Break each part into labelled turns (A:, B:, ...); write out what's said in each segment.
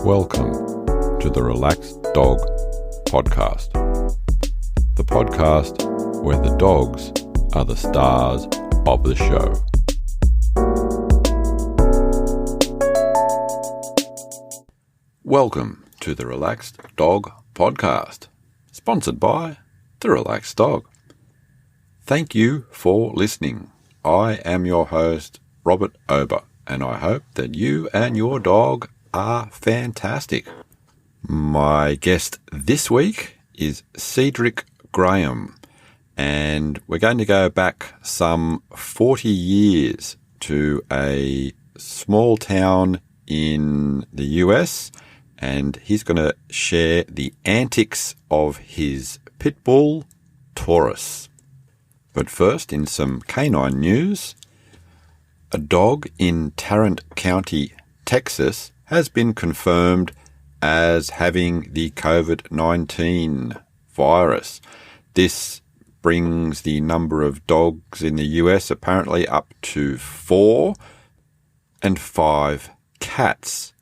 A: Welcome to the Relaxed Dog Podcast, the podcast where the dogs are the stars of the show. Welcome to the Relaxed Dog Podcast, sponsored by the Relaxed Dog. Thank you for listening. I am your host, Robert Ober, and I hope that you and your dog are fantastic. My guest this week is Cedric Graham, and we're going to go back some 40 years to a small town in the US, and he's going to share the antics of his Pit Bull Taurus. But first, in some canine news, a dog in Tarrant County, Texas, has been confirmed as having the COVID-19 virus. This brings the number of dogs in the US apparently up to 4, and 5 cats.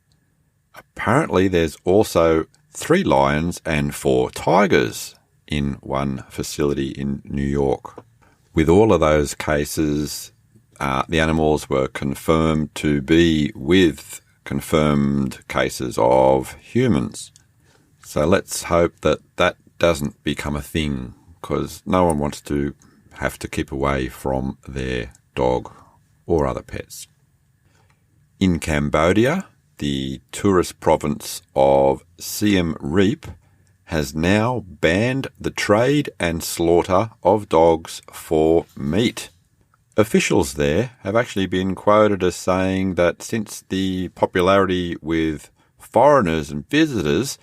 A: Apparently there's also 3 lions and 4 tigers in one facility in New York. With all of those cases, the animals were confirmed to be with confirmed cases of humans. So let's hope that that doesn't become a thing, because no one wants to have to keep away from their dog or other pets. In Cambodia, the tourist province of Siem Reap has now banned the trade and slaughter of dogs for meat. Officials there have actually been quoted as saying that since the popularity with foreigners and visitors,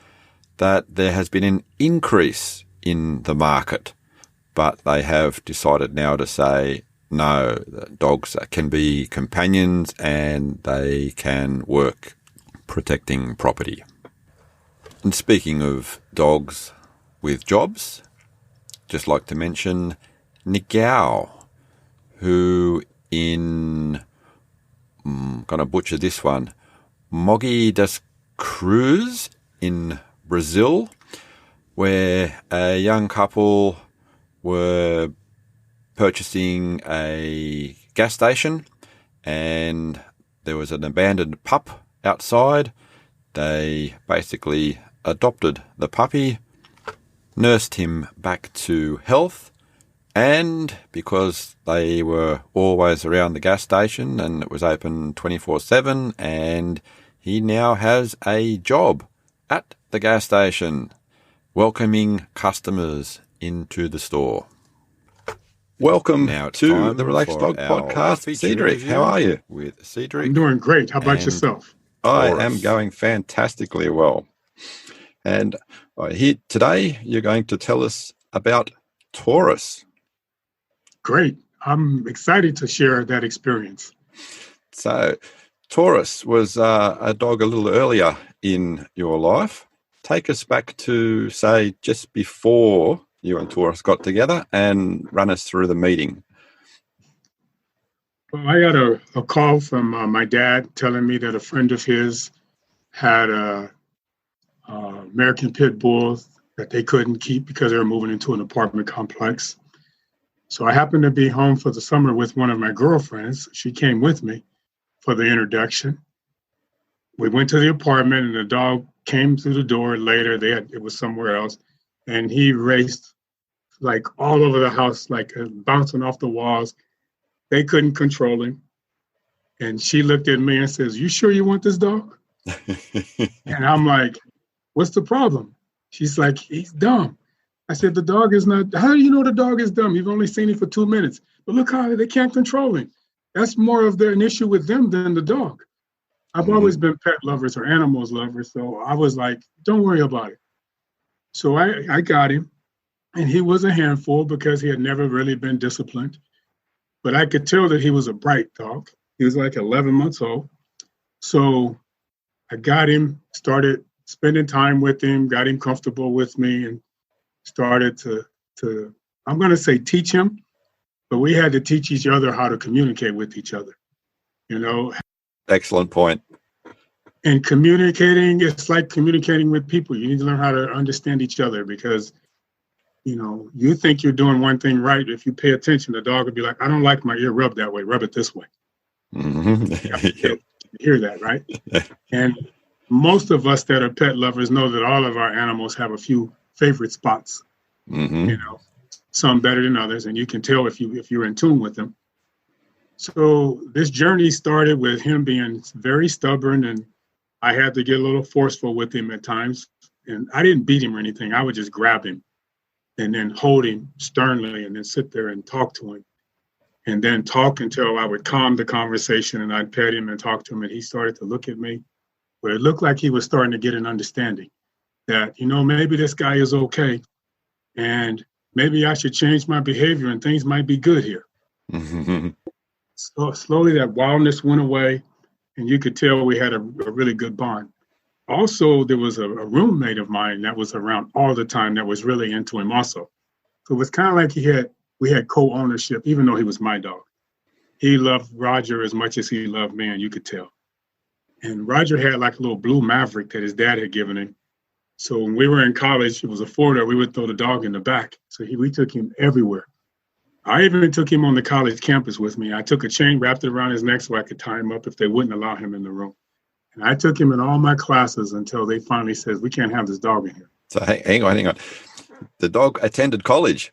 A: that there has been an increase in the market. But they have decided now to say, no, dogs can be companions and they can work protecting property. And speaking of dogs with jobs, just like to mention Nigao, who in, I'm going to butcher this one, Mogi das Cruz in Brazil, where a young couple were purchasing a gas station and there was an abandoned pup outside. They basically adopted the puppy, nursed him back to health, and because they were always around the gas station and it was open 24/7, and he now has a job at the gas station, welcoming customers into the store. Welcome now to the Relaxed Dog Podcast. Cedric, how are you? With Cedric.
B: I'm doing great. How about yourself?
A: I am going fantastically well. And here today, you're going to tell us about Taurus.
B: Great. I'm excited to share that experience.
A: So, Taurus was a dog a little earlier in your life. Take us back to, say, just before you and Taurus got together and run us through the meeting.
B: Well, I got a call from my dad telling me that a friend of his had a American Pit Bull that they couldn't keep because they were moving into an apartment complex. So I happened to be home for the summer with one of my girlfriends. She came with me for the introduction. We went to the apartment and the dog came through the door later. It was somewhere else. And he raced like all over the house, like bouncing off the walls. They couldn't control him. And she looked at me and says, "You sure you want this dog?" And I'm like, "What's the problem?" She's like, "He's dumb." I said, "The dog is not, how do you know the dog is dumb? You've only seen him for 2 minutes. But look how they can't control him. That's more of an issue with them than the dog." I've always been pet lovers or animals lovers. So I was like, don't worry about it. So I got him, and he was a handful because he had never really been disciplined. But I could tell that he was a bright dog. He was like 11 months old. So I got him, started spending time with him, got him comfortable with me, and started to I'm going to say teach him, but we had to teach each other how to communicate with each other, you know.
A: Excellent point.
B: And communicating, it's like communicating with people. You need to learn how to understand each other because, you think you're doing one thing right. If you pay attention, the dog will be like, I don't like my ear rubbed that way. Rub it this way.
A: Mm-hmm.
B: Hear that, right? And most of us that are pet lovers know that all of our animals have a few favorite spots.
A: Mm-hmm.
B: Some better than others, and you can tell if you're in tune with them. So this journey started with him being very stubborn, and I had to get a little forceful with him at times. And I didn't beat him or anything. I would just grab him and then hold him sternly and then sit there and talk to him. And then talk until I would calm the conversation and I'd pet him and talk to him. And he started to look at me, but it looked like he was starting to get an understanding that, maybe this guy is okay. And maybe I should change my behavior and things might be good here.
A: Mm-hmm.
B: So slowly that wildness went away and you could tell we had a really good bond. Also, there was a roommate of mine that was around all the time that was really into him also. So it was kind of like we had co-ownership, even though he was my dog. He loved Roger as much as he loved me, and you could tell. And Roger had like a little blue Maverick that his dad had given him. So when we were in college, it was a four-door, we would throw the dog in the back. So we took him everywhere. I even took him on the college campus with me. I took a chain, wrapped it around his neck so I could tie him up if they wouldn't allow him in the room. And I took him in all my classes until they finally said, we can't have this dog in here.
A: So hang on. The dog attended college.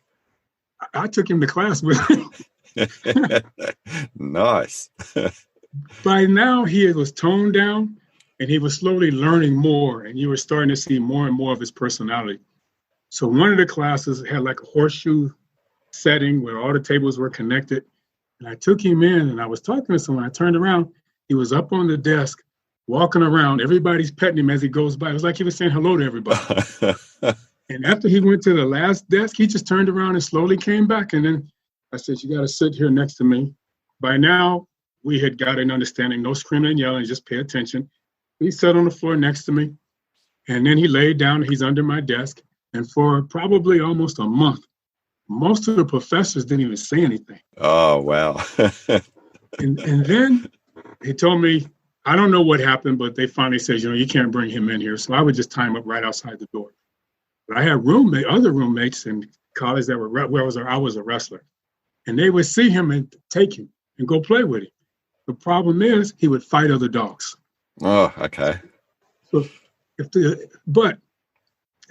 B: I took him to class with him.
A: Nice.
B: By now, he was toned down and he was slowly learning more. And you were starting to see more and more of his personality. So one of the classes had like a horseshoe setting where all the tables were connected. And I took him in and I was talking to someone. I turned around. He was up on the desk, walking around. Everybody's petting him as he goes by. It was like he was saying hello to everybody. And after he went to the last desk, he just turned around and slowly came back. And then I said, you got to sit here next to me. By now, we had got an understanding, no screaming and yelling, just pay attention. He sat on the floor next to me. And then he laid down. He's under my desk. And for probably almost a month, most of the professors didn't even say anything.
A: Oh, wow.
B: and then he told me, I don't know what happened, but they finally said, you can't bring him in here. So I would just tie him up right outside the door. But I had other roommates in college that were I was a wrestler, and they would see him and take him and go play with him. The problem is he would fight other dogs.
A: Oh, okay.
B: So, but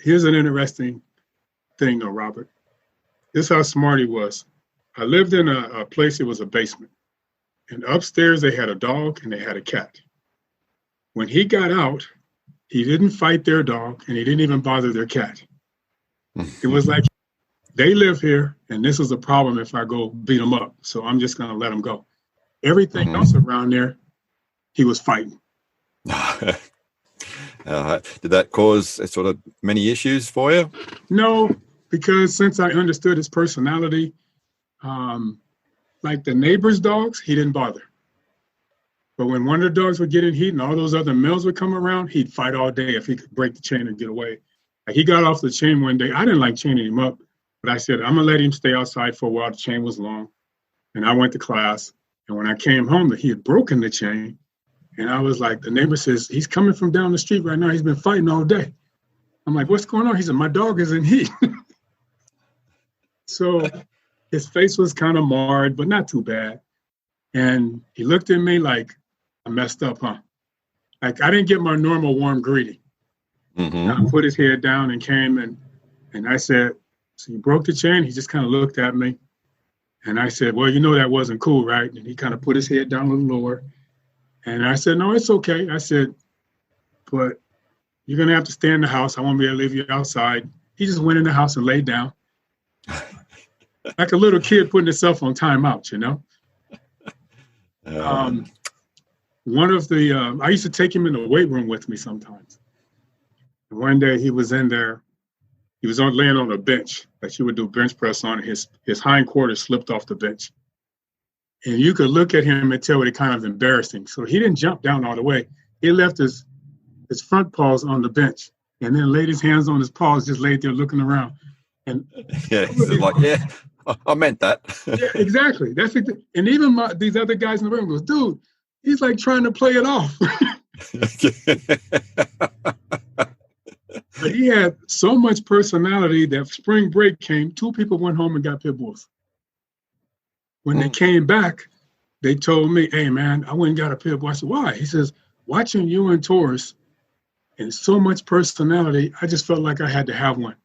B: here's an interesting thing, though, Robert. This is how smart he was. I lived in a place, it was a basement, and upstairs they had a dog and they had a cat. When he got out, he didn't fight their dog and he didn't even bother their cat. It was like, they live here and this is a problem if I go beat them up. So I'm just going to let them go. Everything else around there, he was fighting.
A: Did that cause sort of many issues for you?
B: No, because since I understood his personality, like the neighbor's dogs, he didn't bother. But when one of the dogs would get in heat and all those other males would come around, he'd fight all day if he could break the chain and get away. Like he got off the chain one day. I didn't like chaining him up, but I said, I'm going to let him stay outside for a while. The chain was long. And I went to class. And when I came home, he had broken the chain. And I was like, the neighbor says, he's coming from down the street right now. He's been fighting all day. I'm like, what's going on? He said, my dog is in heat. So his face was kind of marred, but not too bad. And he looked at me like, I messed up, huh? Like I didn't get my normal warm greeting.
A: Mm-hmm.
B: I put his head down and came and I said, so you broke the chain? He just kind of looked at me. And I said, well, that wasn't cool, right? And he kind of put his head down a little lower. And I said, no, it's okay. I said, but you're going to have to stay in the house. I won't be able to leave you outside. He just went in the house and laid down. Like a little kid putting himself on timeout, One of the, I used to take him in the weight room with me sometimes. And one day he was in there, he was laying on a bench that you would do bench press on. His hind quarters slipped off the bench. And you could look at him and tell it kind of embarrassing. So he didn't jump down all the way. He left his front paws on the bench and then laid his hands on his paws, just laid there looking around. And
A: I meant that.
B: Yeah, exactly. That's it. And even these other guys in the room goes, dude, he's like trying to play it off. But he had so much personality that spring break came, 2 people went home and got pit bulls. When they came back, they told me, hey, man, I went and got a pit bull. I said, why? He says, watching you and Taurus and so much personality, I just felt like I had to have one.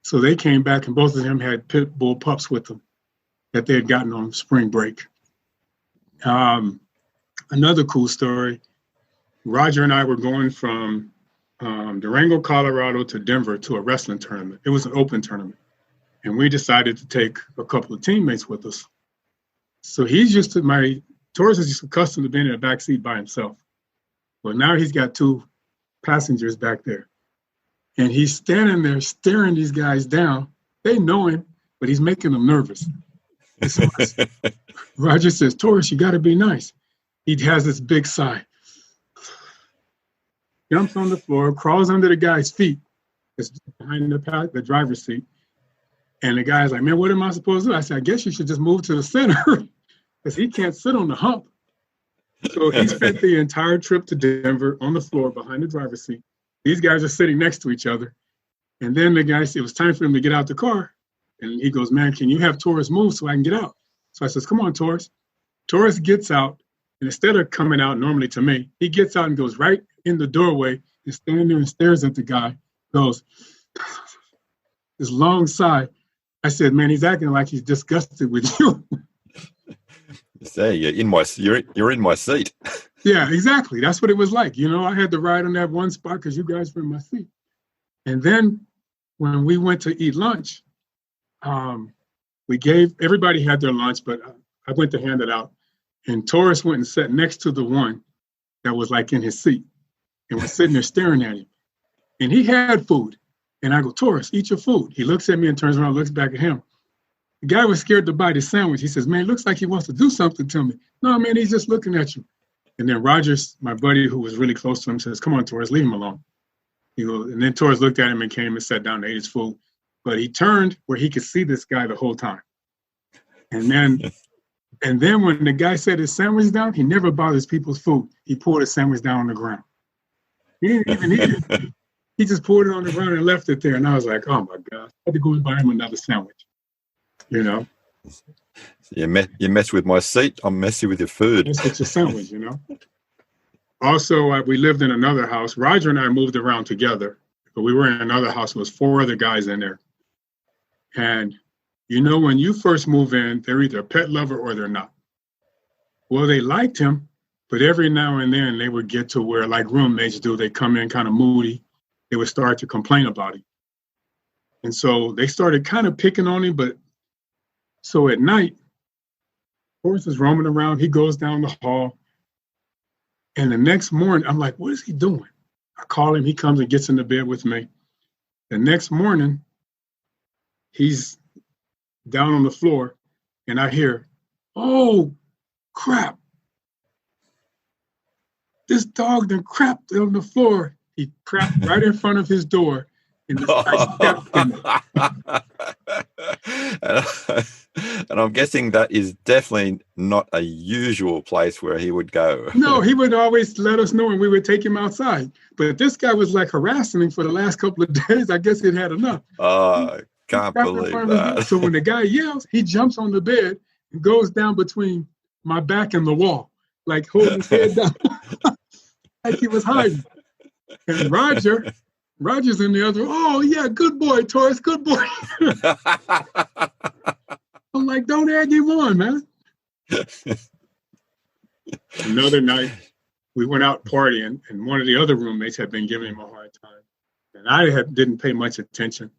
B: So they came back and both of them had pit bull pups with them that they had gotten on spring break. Another cool story, Roger and I were going from Durango, Colorado to Denver to a wrestling tournament. It was an open tournament. And we decided to take a couple of teammates with us. So Taurus is just accustomed to being in the back seat by himself. Well, now he's got 2 passengers back there. And he's standing there staring these guys down. They know him, but he's making them nervous. So Roger says, Taurus, you got to be nice. He has this big sigh. Jumps on the floor, crawls under the guy's feet. It's behind the driver's seat. And the guy's like, man, what am I supposed to do? I said, I guess you should just move to the center because he can't sit on the hump. So he spent the entire trip to Denver on the floor behind the driver's seat. These guys are sitting next to each other. And then the guy said, it was time for him to get out the car. And he goes, man, can you have Taurus move so I can get out? So I says, come on, Taurus. Taurus gets out. And instead of coming out normally to me, he gets out and goes right in the doorway and standing there and stares at the guy, goes, this long sigh. I said, man, he's acting like he's disgusted with you.
A: Say, you're in my seat.
B: Yeah, exactly. That's what it was like. You know, I had to ride on that one spot because you guys were in my seat. And then when we went to eat lunch, everybody had their lunch, but I went to hand it out. And Taurus went and sat next to the one that was like in his seat and was sitting there staring at him. And he had food. And I go, Taurus, eat your food. He looks at me and turns around, looks back at him. The guy was scared to bite his sandwich. He says, man, it looks like he wants to do something to me. No, man, he's just looking at you. And then Rogers, my buddy who was really close to him, says, come on, Taurus, leave him alone. He goes, and then Taurus looked at him and came and sat down and ate his food. But he turned where he could see this guy the whole time. And then when the guy set his sandwich down, he never bothers people's food. He poured his sandwich down on the ground. He didn't even eat it. He just poured it on the ground and left it there. And I was like, oh, my God. I had to go and buy him another sandwich, you know.
A: So you mess with my seat, I'm messy with your food.
B: Mess with your sandwich, you know. Also, we lived in another house. Roger and I moved around together, but we were in another house. There was 4 other guys in there. And, you know, when you first move in, they're either a pet lover or they're not. Well, they liked him, but every now and then they would get to where, like roommates do, they come in kind of moody. They would start to complain about him. And so they started kind of picking on him. But so at night, Taurus is roaming around. He goes down the hall. And the next morning, I'm like, what is he doing? I call him. He comes and gets in the bed with me. The next morning, he's down on the floor. And I hear, oh, crap. This dog done crapped on the floor. He crapped right in front of his door. And
A: I'm guessing that is definitely not a usual place where he would go.
B: No, he would always let us know and we would take him outside. But this guy was like harassing him for the last couple of days. I guess he'd had enough.
A: Oh, can't believe that.
B: So when the guy yells, he jumps on the bed and goes down between my back and the wall, like holding his head down, like he was hiding. And Roger's in the other room. Oh, yeah, good boy, Taurus, good boy. I'm like, don't egg him on, man. Another night, we went out partying, and one of the other roommates had been giving him a hard time. And I didn't pay much attention.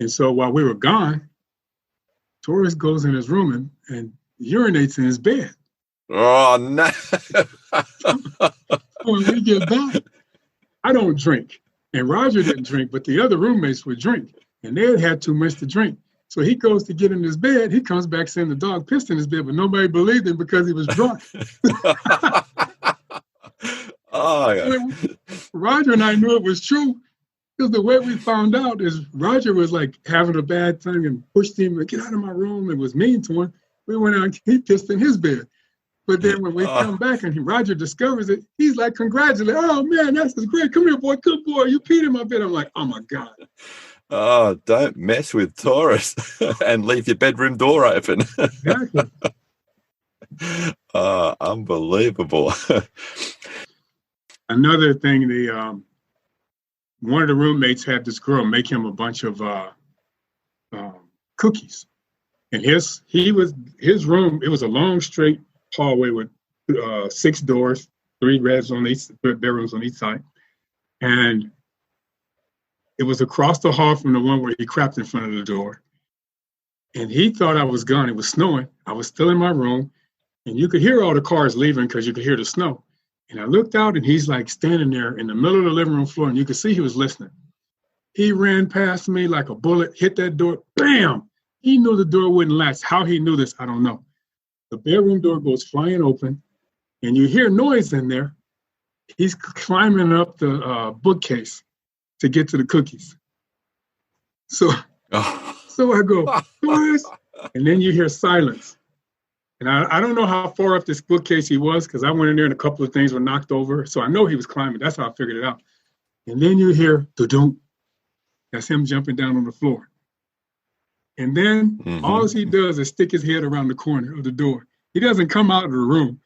B: And so while we were gone, Taurus goes in his room and urinates in his bed.
A: Oh, no.
B: When we get back, I don't drink. And Roger didn't drink, but the other roommates would drink. And they had too much to drink. So he goes to get in his bed. He comes back saying the dog pissed in his bed, but nobody believed him because he was drunk.
A: Oh, yeah.
B: Roger and I knew it was true because the way we found out is Roger was like having a bad time and pushed him to get out of my room and was mean to him. We went out and he pissed in his bed. But then when we come back and Roger discovers it, he's like, congratulate. Oh, man, that's great. Come here, boy. Good boy. You peed in my bed. I'm like, oh, my God.
A: Oh, don't mess with Taurus and leave your bedroom door open.
B: Exactly.
A: Unbelievable.
B: Another thing, one of the roommates had this girl make him a bunch of cookies. And his room, it was a long, straight hallway with 6 doors, 3 bedrooms on each side. And it was across the hall from the one where he crapped in front of the door. And he thought I was gone. It was snowing. I was still in my room. And you could hear all the cars leaving because you could hear the snow. And I looked out, and he's like standing there in the middle of the living room floor, and you could see he was listening. He ran past me like a bullet, hit that door, bam! He knew the door wouldn't latch. How he knew this, I don't know. The bedroom door goes flying open, and you hear noise in there. He's climbing up the bookcase to get to the cookies. So I go, Taurus, and then you hear silence. And I don't know how far up this bookcase he was, because I went in there and a couple of things were knocked over. So I know he was climbing. That's how I figured it out. And then you hear, doo-doo. That's him jumping down on the floor. And then all he does is stick his head around the corner of the door. He doesn't come out of the room.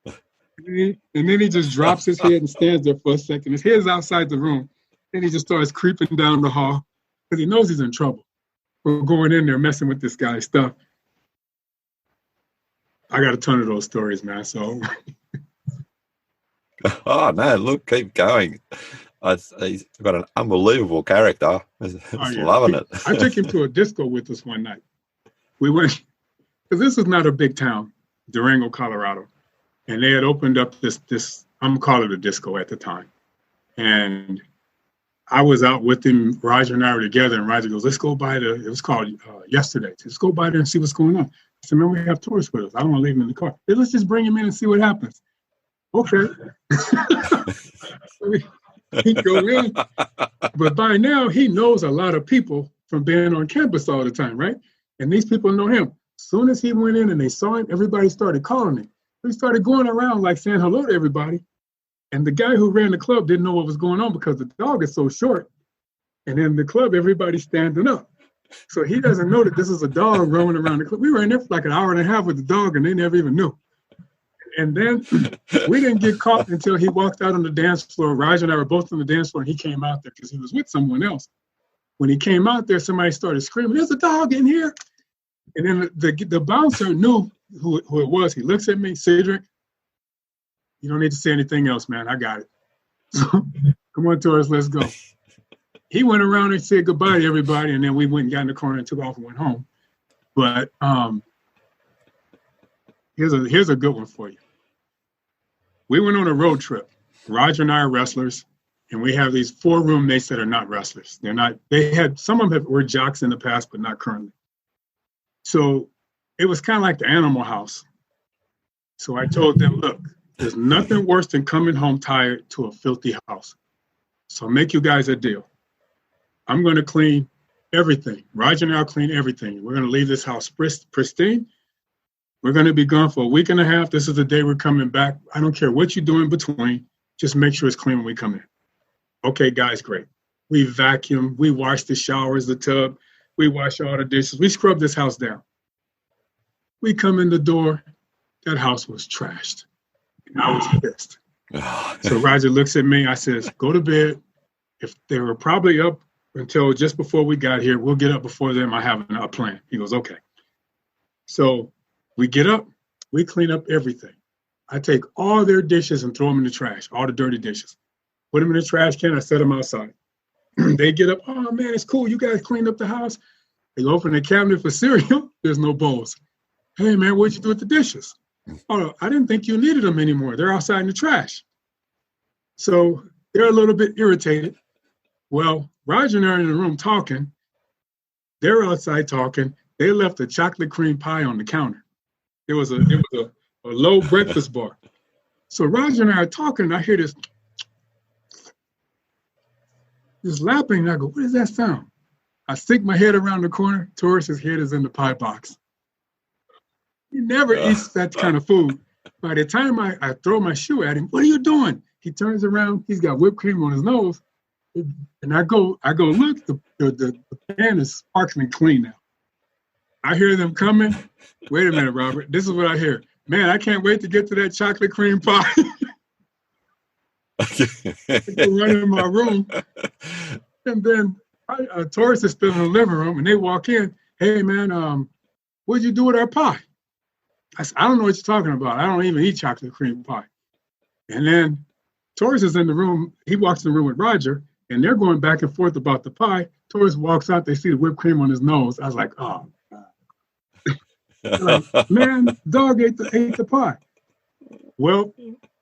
B: And then he just drops his head and stands there for a second. His head's outside the room. Then he just starts creeping down the hall because he knows he's in trouble for going in there messing with this guy's stuff. I got a ton of those stories, man. So.
A: Oh, no, look, keep going. He's got an unbelievable character. Loving it.
B: I took him to a disco with us one night. We went, because this is not a big town, Durango, Colorado. And they had opened up this I'm going to call it a disco at the time. And I was out with him, Roger and I were together, and Roger goes, let's go by it was called Yesterday. Let's go by there and see what's going on. I said, man, we have Taurus with us. I don't want to leave him in the car. Hey, let's just bring him in and see what happens. Okay. He go in, but by now he knows a lot of people from being on campus all the time, right? And these people know him. As soon as he went in and they saw him, everybody started calling him. He started going around like saying hello to everybody. And the guy who ran the club didn't know what was going on because the dog is so short. And in the club, everybody's standing up. So he doesn't know that this is a dog roaming around the club. We were in there for like an hour and a half with the dog, and they never even knew. And then we didn't get caught until he walked out on the dance floor. Raj and I were both on the dance floor, and he came out there because he was with someone else. When he came out there, somebody started screaming, there's a dog in here. And then the bouncer knew who it was. He looks at me, Cedric, you don't need to say anything else, man. I got it. So come on, Taurus, let's go. He went around and said goodbye to everybody, and then we went and got in the car and took off and went home. But here's a good one for you. We went on a road trip. Roger and I are wrestlers, and we have these 4 roommates that are not wrestlers. Some of them were jocks in the past, but not currently. So it was kind of like the Animal House. So I told them, look, there's nothing worse than coming home tired to a filthy house. So I'll make you guys a deal. I'm going to clean everything. Roger and I will clean everything. We're going to leave this house pristine. We're going to be gone for a week and a half. This is the day we're coming back. I don't care what you do in between. Just make sure it's clean when we come in. Okay, guys, great. We vacuum. We wash the showers, the tub. We wash all the dishes. We scrub this house down. We come in the door. That house was trashed. And I was pissed. So Roger looks at me. I says, go to bed. If they were probably up until just before we got here, we'll get up before them. I have a plan. He goes, okay. So we get up, we clean up everything. I take all their dishes and throw them in the trash, all the dirty dishes. Put them in the trash can, I set them outside. They get up, oh man, it's cool, you guys cleaned up the house. They open the cabinet for cereal, there's no bowls. Hey man, what'd you do with the dishes? Oh, I didn't think you needed them anymore. They're outside in the trash. So they're a little bit irritated. Well, Roger and I are in the room talking. They're outside talking. They left a chocolate cream pie on the counter. It was a low breakfast bar. So Roger and I are talking, and I hear this lapping, and I go, what does that sound? I stick my head around the corner. Taurus's head is in the pie box. He never eats that kind of food. By the time I throw my shoe at him, what are you doing? He turns around. He's got whipped cream on his nose. And I go, look, the pan is sparkling clean now. I hear them coming. Wait a minute, Robert. This is what I hear. Man, I can't wait to get to that chocolate cream pie. I go run in my room. And then Taurus is still in the living room, and they walk in. Hey, man, what'd you do with our pie? I said, I don't know what you're talking about. I don't even eat chocolate cream pie. And then Taurus is in the room. He walks in the room with Roger, and they're going back and forth about the pie. Taurus walks out. They see the whipped cream on his nose. I was like, oh, God. Like, man, dog ate the pie. Well,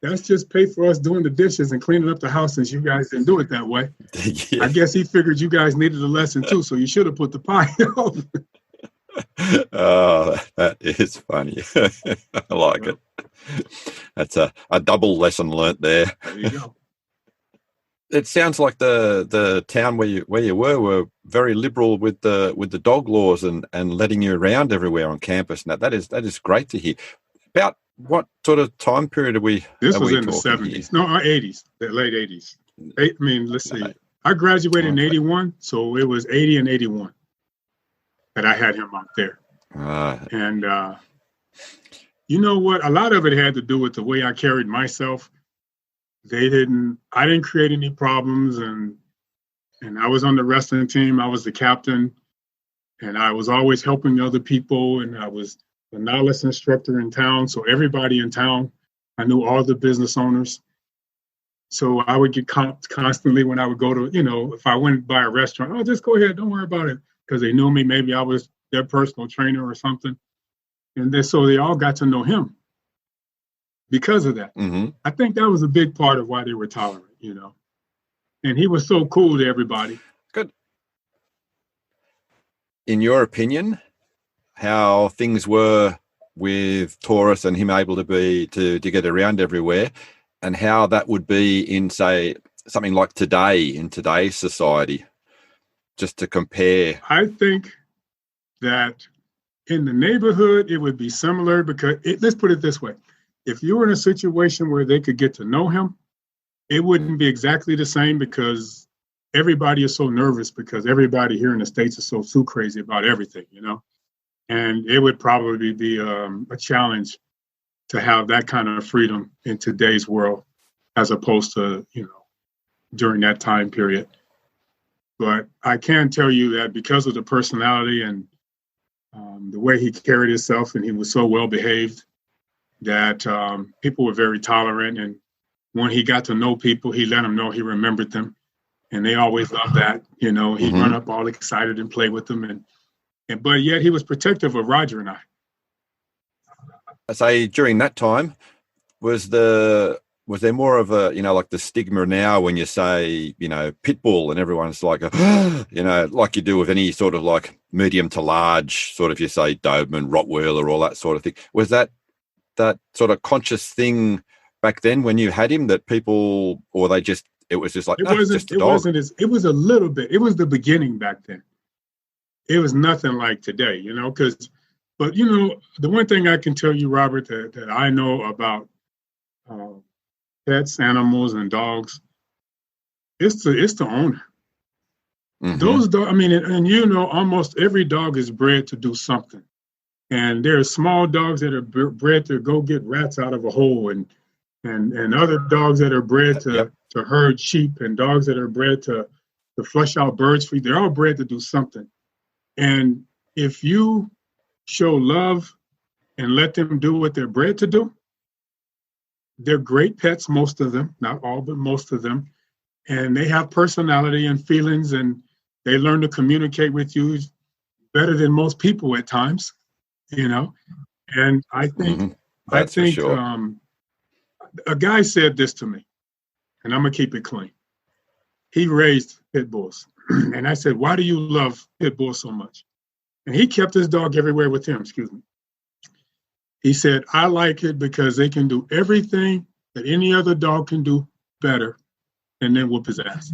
B: that's just pay for us doing the dishes and cleaning up the house since you guys didn't do it that way. Yeah. I guess he figured you guys needed a lesson too, so you should have put the pie over.
A: Oh, that is funny. I like it. That's a double lesson learnt there.
B: There you go.
A: It sounds like the town where you were very liberal with the dog laws and letting you around everywhere on campus. And that is great to hear. About what sort of time period are we?
B: This was in the 70s. No, 80s, the late 80s. Let's see. I graduated in 81, so it was 80 and 81 that I had him out there. And you know what? A lot of it had to do with the way I carried myself. I didn't create any problems, and I was on the wrestling team. I was the captain, and I was always helping other people, and I was the novice instructor in town. So everybody in town, I knew all the business owners. So I would get comped constantly when I would go to, if I went by a restaurant, oh, just go ahead, don't worry about it, because they knew me. Maybe I was their personal trainer or something. And so they all got to know him because of that.
A: Mm-hmm.
B: I think that was a big part of why they were tolerant, And he was so cool to everybody.
A: Good. In your opinion, how things were with Taurus and him able to get around everywhere, and how that would be in, say, something like today, in today's society, just to compare?
B: I think that in the neighborhood, it would be similar because, let's put it this way. If you were in a situation where they could get to know him, it wouldn't be exactly the same because everybody is so nervous because everybody here in the States is so crazy about everything, And it would probably be a challenge to have that kind of freedom in today's world as opposed to, during that time period. But I can tell you that because of the personality and the way he carried himself, and he was so well behaved that people were very tolerant. And when he got to know people, he let them know he remembered them. And they always loved that. He'd
A: Mm-hmm.
B: run up all excited and play with them. But yet he was protective of Roger and I.
A: I say during that time, was there more of a, like the stigma now when you say, pit bull, and everyone's like, like you do with any sort of like medium to large sort of, you say Doberman, Rottweiler, all that sort of thing. Was that sort of conscious thing back then when you had him, that people, or it was just like, it
B: was a little bit, it was the beginning back then. It was nothing like today, but the one thing I can tell you, Robert, that I know about pets, animals, and dogs, it's the owner.
A: Mm-hmm.
B: Those dogs, and almost every dog is bred to do something. And there are small dogs that are bred to go get rats out of a hole, and other dogs that are bred to herd sheep, and dogs that are bred to flush out birds for you. They're all bred to do something. And if you show love and let them do what they're bred to do, they're great pets, most of them, not all, but most of them. And they have personality and feelings, and they learn to communicate with you better than most people at times, And I think,
A: for sure.
B: A guy said this to me, and I'm going to keep it clean. He raised pit bulls. And I said, why do you love pit bulls so much? And he kept his dog everywhere with him, He said, I like it because they can do everything that any other dog can do better, and then whoop his ass.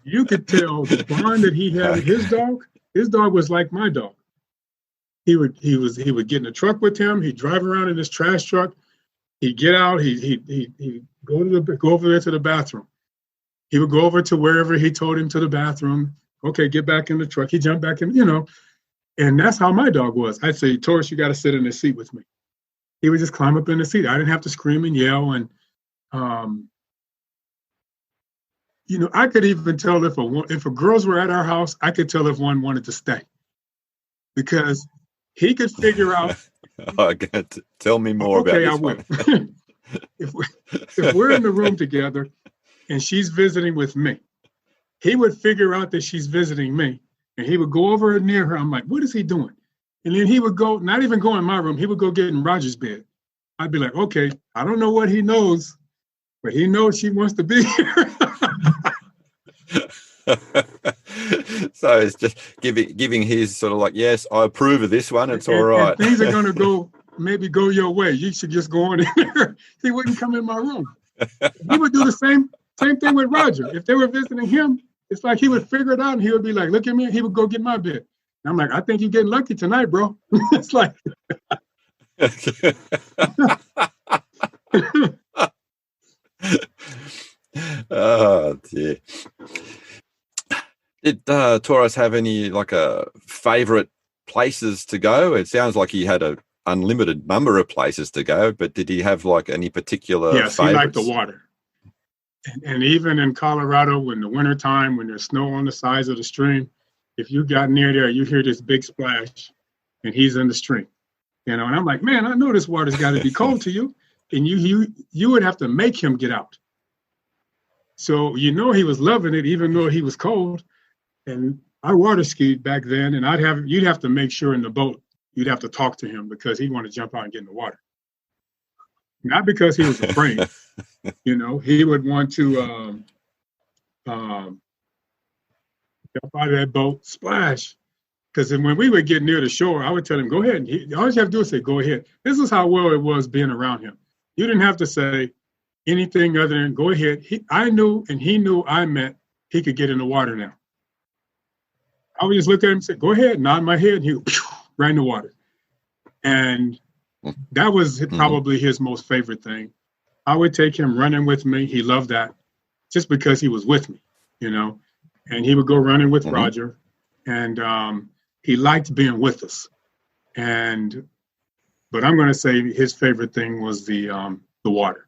B: You could tell the bond that he had with his dog was like my dog. He would get in the truck with him. He'd drive around in his trash truck. He'd get out. He'd go over there to the bathroom. He would go over to wherever he told him to the bathroom. Okay, get back in the truck. He jumped back in, and that's how my dog was. I'd say, Taurus, you got to sit in the seat with me. He would just climb up in the seat. I didn't have to scream and yell. And, I could even tell if girls were at our house, I could tell if one wanted to stay because he could figure out.
A: Tell me more about this.
B: Okay, I will. if we're in the room together and she's visiting with me, he would figure out that she's visiting me, and he would go over near her. I'm like, what is he doing? And then he would go, not even go in my room, he would go get in Roger's bed. I'd be like, okay, I don't know what he knows, but he knows she wants to be here.
A: So it's just giving his sort of like, yes, I approve of this one. It's all right.
B: And things are going to go your way. You should just go on in there. He wouldn't come in my room. He would do the same thing with Roger. If they were visiting him, it's like he would figure it out and he would be like, look at me. He would go get my bed. And I'm like, I think you're getting lucky tonight, bro. It's like.
A: Oh, dear. Did Taurus have any favorite places to go? It sounds like he had an unlimited number of places to go, but did he have any particular
B: Yes,
A: favorites?
B: He liked the water. And even in Colorado, in the wintertime, when there's snow on the sides of the stream, if you got near there, you hear this big splash, and he's in the stream. And I'm like, man, I know this water's got to be cold to you. And you would have to make him get out. So he was loving it, even though he was cold. And I water skied back then, and you'd have to make sure in the boat, you'd have to talk to him because he'd want to jump out and get in the water. Not because he was afraid. He would want to jump out of that boat, splash. Because when we would get near the shore, I would tell him, go ahead. All you have to do is say, go ahead. This is how well it was being around him. You didn't have to say anything other than go ahead. I knew, and he knew I meant he could get in the water now. I would just look at him and say, go ahead, nod my head, and he would right in the water. And that was probably his most favorite thing. I would take him running with me. He loved that just because he was with me, and he would go running with Roger, and he liked being with us. But I'm going to say his favorite thing was the water.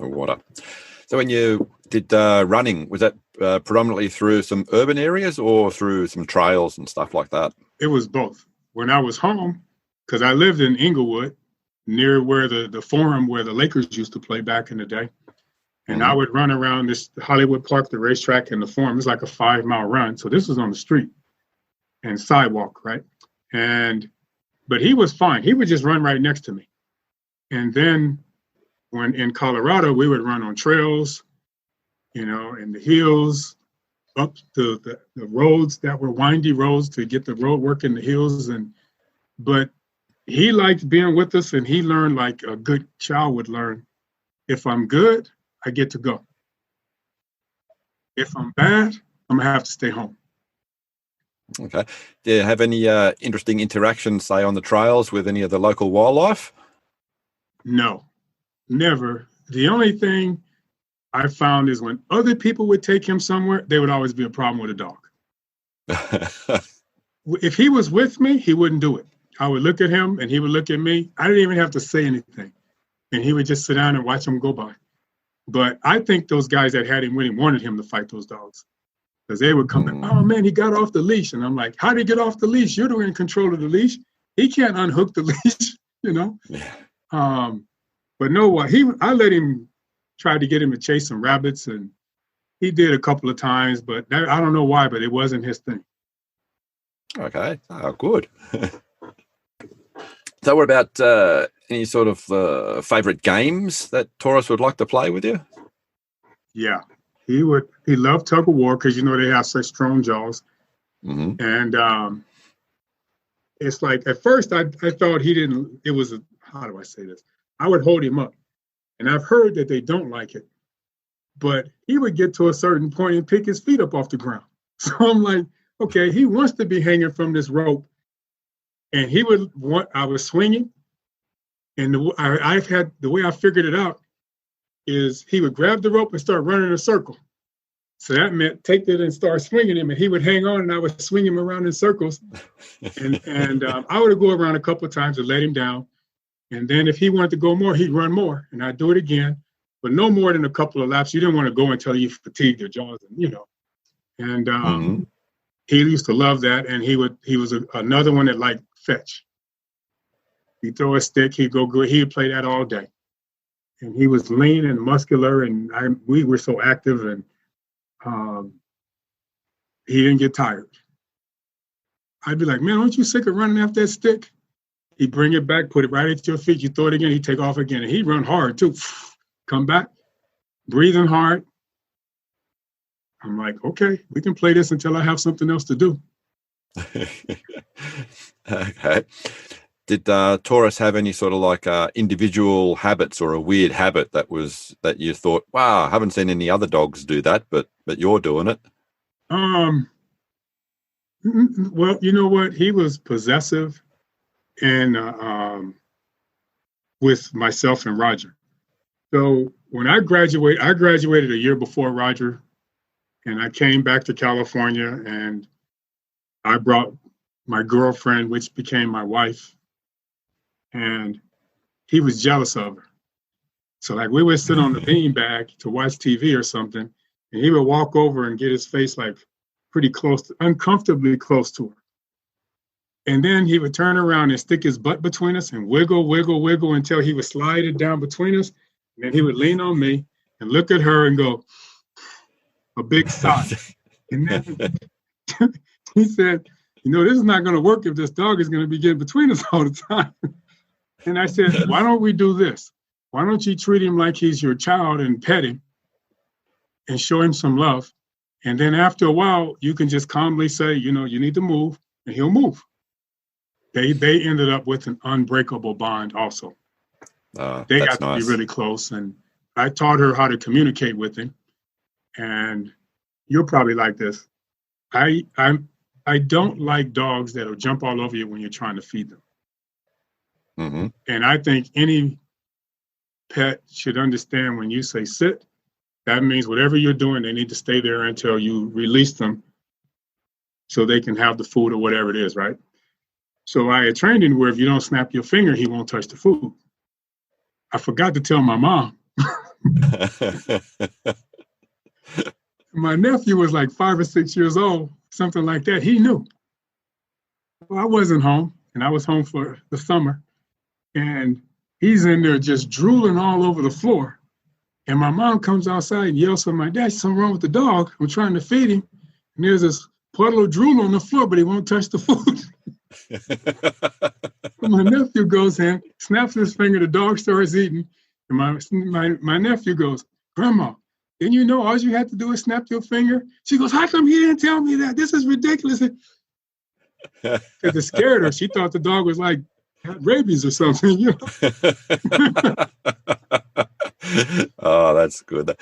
A: The water. So when you did running, was that predominantly through some urban areas or through some trails and stuff like that?
B: It was both. When I was home, because I lived in Inglewood, near where the Forum, where the Lakers used to play back in the day. And I would run around this Hollywood Park, the racetrack, and the Forum. It was like a 5-mile run. So this was on the street and sidewalk, right? But he was fine. He would just run right next to me. And then when in Colorado, we would run on trails, in the hills, up the roads that were windy roads to get the road work in the hills. But he liked being with us, and he learned like a good child would learn. If I'm good, I get to go. If I'm bad, I'm going to have to stay home.
A: Okay. Do you have any interesting interactions, say, on the trails with any of the local wildlife?
B: No, never. The only thing I found is when other people would take him somewhere, there would always be a problem with a dog. If he was with me, he wouldn't do it. I would look at him and he would look at me. I didn't even have to say anything. And he would just sit down and watch him go by. But I think those guys that had him with him wanted him to fight those dogs. Because they would come in, oh man, he got off the leash. And I'm like, how did he get off the leash? You're in control of the leash. He can't unhook the leash, Yeah. But no, I let him try to get him to chase some rabbits, and he did a couple of times, but I don't know why, but it wasn't his thing.
A: Okay. Oh, good. So what about any sort of favorite games that Taurus would like to play with you?
B: Yeah, he loved tug of war because, they have such strong jaws. Mm-hmm. And it's like, at first I thought how do I say this? I would hold him up, and I've heard that they don't like it, but he would get to a certain point and pick his feet up off the ground. So I'm like, okay, he wants to be hanging from this rope, And he would want, I was swinging, and the way I figured it out is he would grab the rope and start running in a circle. So that meant take it and start swinging him, and he would hang on, and I would swing him around in circles. And I would go around a couple of times and let him down. And then if he wanted to go more, he'd run more, and I'd do it again, but no more than a couple of laps. You didn't want to go until you fatigued your jaws, And he used to love that, and he was another one that liked fetch. He'd throw a stick, he'd go good. He'd play that all day, and he was lean and muscular, and we were so active, and he didn't get tired. I'd be like, man, aren't you sick of running after that stick? He'd bring it back, put it right at your feet. You throw it again, he'd take off again. And he'd run hard too. Come back, breathing hard. I'm like, okay, we can play this until I have something else to do.
A: Okay. Did Taurus have any sort of like individual habits or a weird habit that you thought, wow, I haven't seen any other dogs do that, but you're doing it?
B: Well, you know what? He was possessive and with myself and Roger. So when I graduated a year before Roger, and I came back to California, and I brought my girlfriend, which became my wife, and he was jealous of her. So like we would sit on the beanbag to watch TV or something, and he would walk over and get his face like pretty close, uncomfortably close to her. And then he would turn around and stick his butt between us and wiggle, wiggle, wiggle until he would slide it down between us. And then he would lean on me and look at her and go, a big sigh. And then he said, this is not going to work if this dog is going to be getting between us all the time. And I said, why don't we do this? Why don't you treat him like he's your child and pet him and show him some love? And then after a while, you can just calmly say, you need to move, and he'll move. They ended up with an unbreakable bond also. They got to be really close, and I taught her how to communicate with him. And you're probably like this. I don't like dogs that'll jump all over you when you're trying to feed them.
A: Mm-hmm.
B: And I think any pet should understand when you say sit, that means whatever you're doing, they need to stay there until you release them so they can have the food or whatever it is, right? So I had trained him where if you don't snap your finger, he won't touch the food. I forgot to tell my mom. My nephew was like 5 or 6 years old, something like that. He knew. Well, I wasn't home, and I was home for the summer. And he's in there just drooling all over the floor. And my mom comes outside and yells at my dad, something wrong with the dog. I'm trying to feed him. And there's this puddle of drool on the floor, but he won't touch the food. My nephew goes in, snaps his finger, the dog starts eating. And my nephew goes, Grandma, didn't you know all you had to do is snap your finger? She goes, how come you didn't tell me that? This is ridiculous. Because it scared her. She thought the dog was like, had rabies or something,
A: Oh, that's good.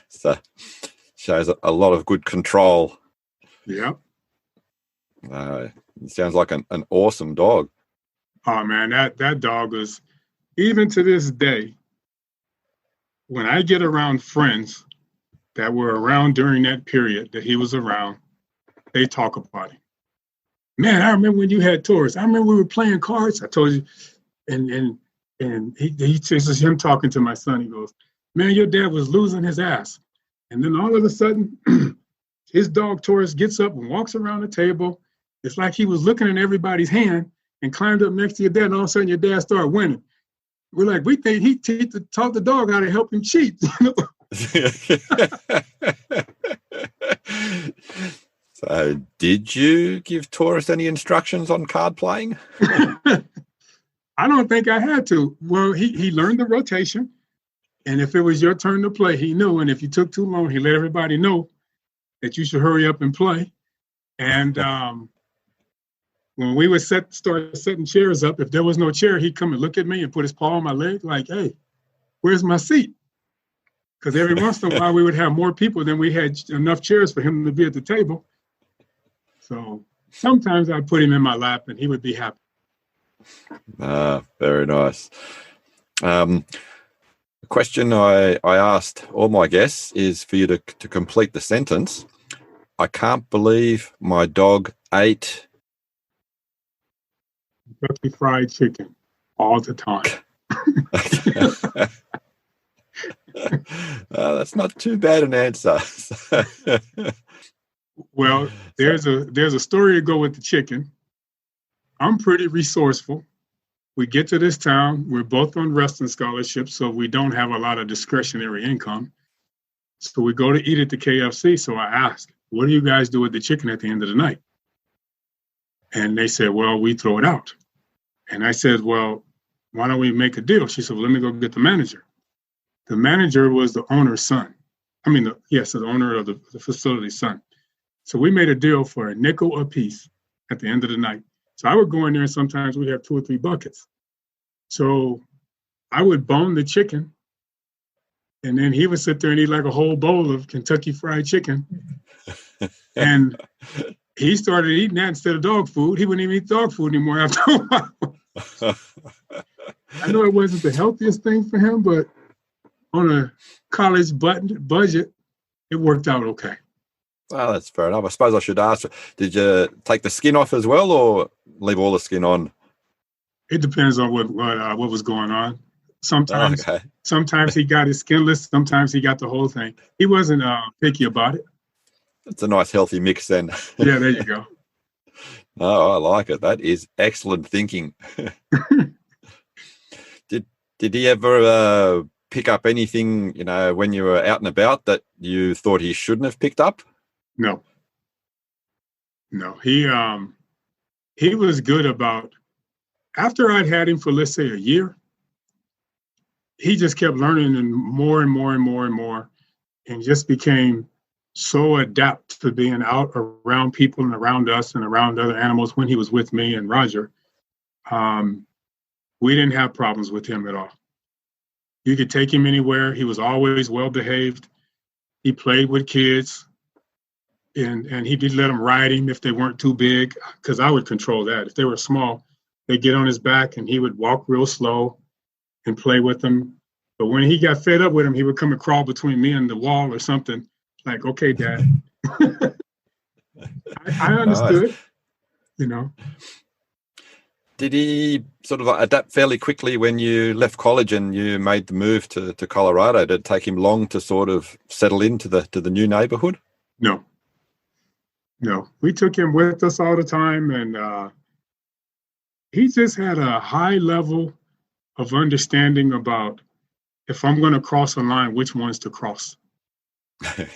A: So shows a lot of good control.
B: Yeah.
A: It sounds like an awesome dog.
B: Oh man, that dog was, even to this day, when I get around friends that were around during that period that he was around, they talk about him. Man, I remember when you had Taurus. I remember we were playing cards. I told you, and this is him talking to my son. He goes, man, your dad was losing his ass. And then all of a sudden, his dog Taurus gets up and walks around the table. It's like he was looking in everybody's hand and climbed up next to your dad, and all of a sudden your dad started winning. We're like, we think he taught the dog how to help him cheat.
A: So did you give Taurus any instructions on card playing?
B: I don't think I had to. Well, he learned the rotation. And if it was your turn to play, he knew. And if you took too long, he let everybody know that you should hurry up and play. And when we would start setting chairs up, if there was no chair, he'd come and look at me and put his paw on my leg like, hey, where's my seat? Because every once in a while we would have more people than we had enough chairs for him to be at the table. So sometimes I'd put him in my lap and he would be happy.
A: Very nice. The question I asked all my guests is for you to complete the sentence. I can't believe my dog ate
B: Kentucky Fried Chicken all the time.
A: That's not too bad an answer.
B: Well, there's a story to go with the chicken. I'm pretty resourceful. We get to this town. We're both on wrestling scholarships, so we don't have a lot of discretionary income. So we go to eat at the KFC. So I asked, what do you guys do with the chicken at the end of the night? And they said, well, we throw it out. And I said, well, why don't we make a deal? She said, well, let me go get the manager. The manager was the owner's son. The owner of the facility's son. So we made a deal for a nickel a piece at the end of the night. So I would go in there and sometimes we'd have 2 or 3 buckets. So I would bone the chicken and then he would sit there and eat like a whole bowl of Kentucky Fried Chicken. And he started eating that instead of dog food. He wouldn't even eat dog food anymore after a while. I know it wasn't the healthiest thing for him, but on a college budget, it worked out okay.
A: Well, that's fair enough. I suppose I should ask, did you take the skin off as well or leave all the skin on?
B: It depends on what was going on. Sometimes he got it skinless. Sometimes he got the whole thing. He wasn't picky about it.
A: It's a nice healthy mix then.
B: Yeah, there you go.
A: Oh, I like it. That is excellent thinking. Did he ever pick up anything, when you were out and about that you thought he shouldn't have picked up?
B: No. He was good about, after I'd had him for, let's say, a year, he just kept learning and more and more and more and more, and just became so adept to being out around people and around us and around other animals when he was with me and Roger. We didn't have problems with him at all. You could take him anywhere. He was always well behaved. He played with kids. And he'd let them ride him if they weren't too big, because I would control that. If they were small, they'd get on his back and he would walk real slow and play with them. But when he got fed up with him, he would come and crawl between me and the wall or something. Like, okay, Dad. I understood,
A: Did he sort of adapt fairly quickly when you left college and you made the move to Colorado? Did it take him long to sort of settle into the new neighborhood?
B: No, we took him with us all the time, and he just had a high level of understanding about, if I'm going to cross a line, which ones to cross.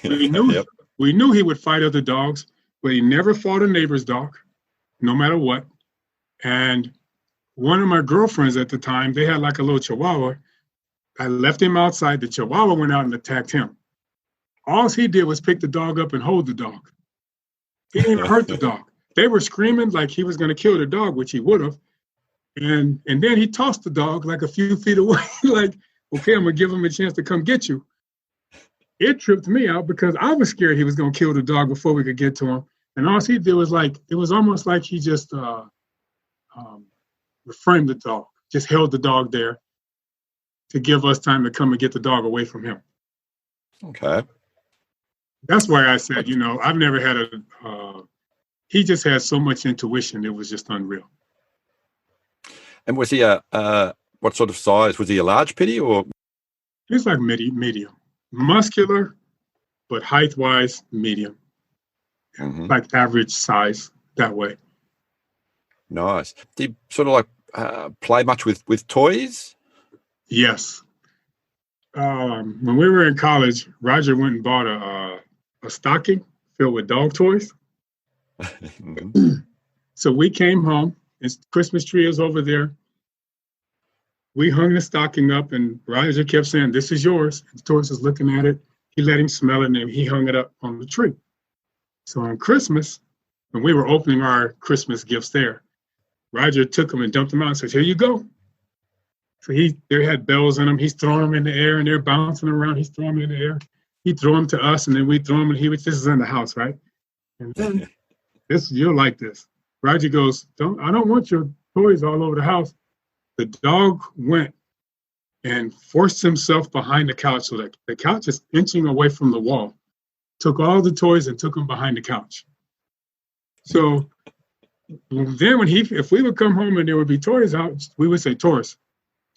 B: We knew he would fight other dogs, but he never fought a neighbor's dog, no matter what. And one of my girlfriends at the time, they had like a little Chihuahua. I left him outside. The Chihuahua went out and attacked him. All he did was pick the dog up and hold the dog. He didn't even hurt the dog. They were screaming like he was going to kill the dog, which he would have. And then he tossed the dog like a few feet away, like, okay, I'm going to give him a chance to come get you. It tripped me out because I was scared he was going to kill the dog before we could get to him. And all he did was it was almost like he just reframed the dog, just held the dog there to give us time to come and get the dog away from him.
A: Okay.
B: That's why I said, I've never had he just had so much intuition. It was just unreal.
A: And was he what sort of size? Was he a large pitty or?
B: He's like medium, muscular, but height-wise, medium. Mm-hmm. Like average size that way.
A: Nice. Did he sort of like play much with toys?
B: Yes. When we were in college, Roger went and bought a stocking filled with dog toys. So we came home. His Christmas tree is over there. We hung the stocking up, and Roger kept saying, "This is yours." And Taurus is looking at it. He let him smell it, and he hung it up on the tree. So on Christmas, when we were opening our Christmas gifts there, Roger took them and dumped them out and says, "Here you go." So they had bells in them. He's throwing them in the air, and they're bouncing around. He's throwing them in the air. He'd throw them to us, and then we'd throw them, and this is in the house, right? And then you'll like this. Roger goes, I don't want your toys all over the house. The dog went and forced himself behind the couch so that the couch is inching away from the wall. Took all the toys and took them behind the couch. So then if we would come home and there would be toys out, we would say, Taurus,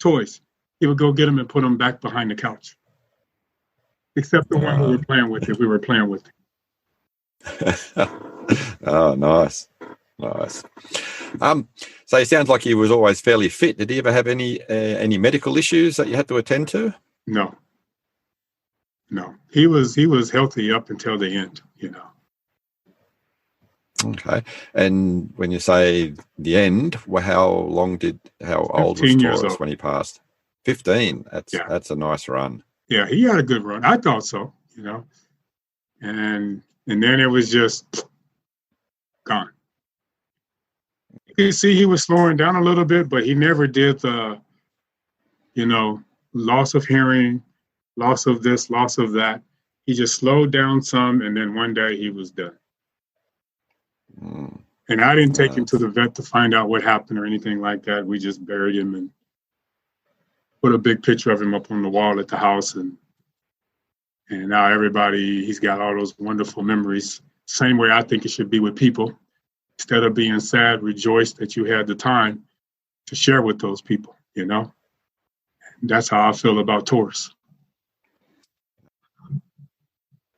B: toys. He would go get them and put them back behind the couch. Except the one we were playing with, if we were playing with him.
A: Oh, nice. Nice. So it sounds like he was always fairly fit. Did he ever have any medical issues that you had to attend to?
B: No. He was healthy up until the end,
A: Okay. And when you say the end, how old was Taurus when he passed? 15. That's a nice run.
B: Yeah, he had a good run. I thought so, And then it was just gone. You can see he was slowing down a little bit, but he never did the, loss of hearing, loss of this, loss of that. He just slowed down some, and then one day he was done. And I didn't take him to the vet to find out what happened or anything like that. We just buried him and put a big picture of him up on the wall at the house. And now he's got all those wonderful memories. Same way I think it should be with people. Instead of being sad, rejoice that you had the time to share with those people, And that's how I feel about Taurus.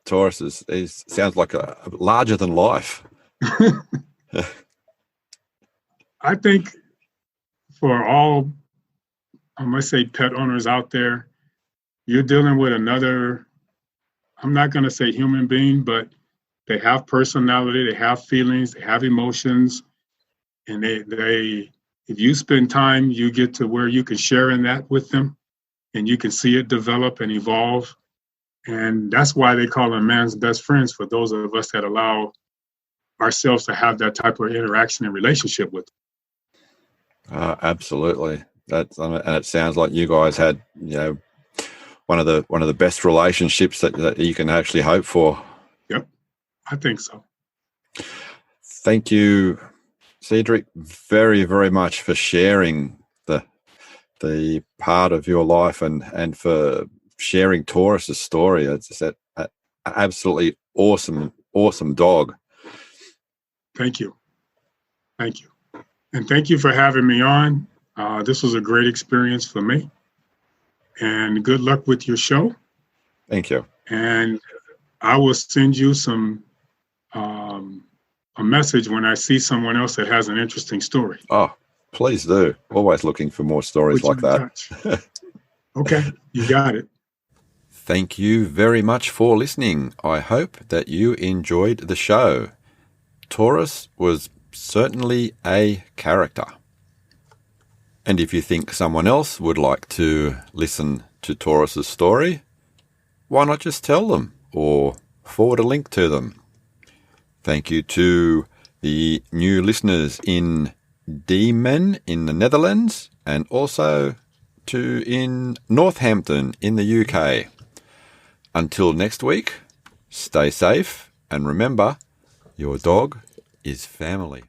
A: Taurus sounds like a larger than life.
B: I think for all, I must say, pet owners out there, you're dealing with another, I'm not going to say human being, but they have personality, they have feelings, they have emotions, and they if you spend time, you get to where you can share in that with them, and you can see it develop and evolve. And that's why they call them man's best friends, for those of us that allow ourselves to have that type of interaction and relationship with them.
A: Absolutely. And it sounds like you guys had, one of the best relationships that you can actually hope for.
B: Yep, I think so.
A: Thank you, Cedric, very, very much for sharing the part of your life and for sharing Taurus's story. It's just an absolutely awesome dog.
B: Thank you. And thank you for having me on. This was a great experience for me. And good luck with your show.
A: Thank you.
B: And I will send you a message when I see someone else that has an interesting story.
A: Oh, please do. Always looking for more stories like that.
B: Okay, you got it.
A: Thank you very much for listening. I hope that you enjoyed the show. Taurus was certainly a character. And if you think someone else would like to listen to Taurus's story, why not just tell them or forward a link to them? Thank you to the new listeners in Diemen in the Netherlands and also in Northampton in the UK. Until next week, stay safe and remember, your dog is family.